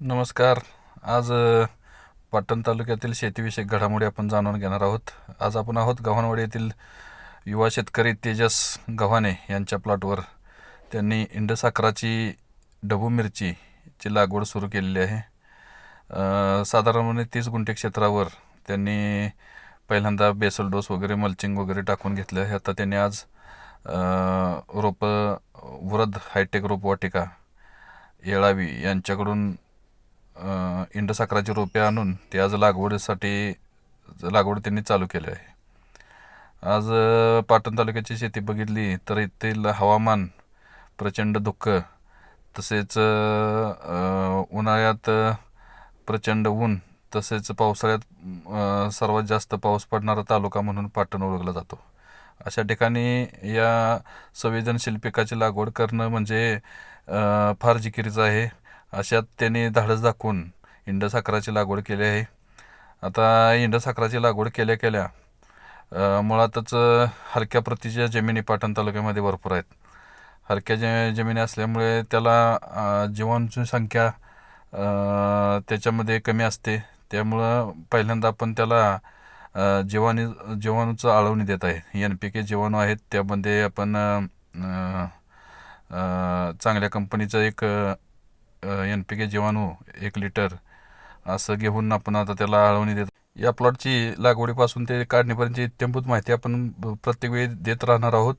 नमस्कार. आज पाटण तालुक्यातील शेतीविषयक घडामोडी आपण जाणून घेणार आहोत. आज आपण आहोत गव्हाणवाडी येथील युवा शेतकरी तेजस गव्हाणे यांच्या प्लॉटवर. त्यांनी इंडसाखराची ढबू मिरचीची लागवड सुरू केलेली आहे. साधारणपणे 30 गुंठे क्षेत्रावर त्यांनी पहिल्यांदा बेसल डोस वगैरे मल्चिंग वगैरे टाकून घेतलं आहे. आता त्यांनी आज रोपं वृद्ध हायटेक रोपवाटिका येळावी यांच्याकडून इंडसाखराची रोपे आणून ते आज लागवड त्यांनी चालू केली आहे. आज पाटण तालुक्याची शेती बघितली तर येथील हवामान प्रचंड धुक्क, तसेच उन्हाळ्यात प्रचंड ऊन, तसेच पावसाळ्यात सर्वात जास्त पाऊस पडणारा तालुका म्हणून पाटण ओळखला जातो. अशा ठिकाणी या संवेदनशील पिकाची लागवड करणं म्हणजे फार जिकिरीचं आहे. अशात त्यांनी धाडस दाखवून इंडसाखराची लागवड केली आहे. आता इंडसाखराची लागवड केल्या केल्या मुळातच हलक्या प्रतीच्या जमिनी पाटण तालुक्यामध्ये भरपूर आहेत. हलक्या जमिनी असल्यामुळे त्याला जीवाणूची संख्या त्याच्यामध्ये कमी असते. त्यामुळं पहिल्यांदा आपण त्याला जीवाणूचं आळवणी देत आहे. NPK जीवाणू आहेत, त्यामध्ये आपण चांगल्या कंपनीचं एक NPK जीवाणू 1 लिटर असं घेऊन आपण आता त्याला आळवणी देतो. या प्लॉटची लागवडीपासून ते काढणीपर्यंतची इत्थंभूत माहिती आपण प्रत्येक वेळी देत राहणार आहोत.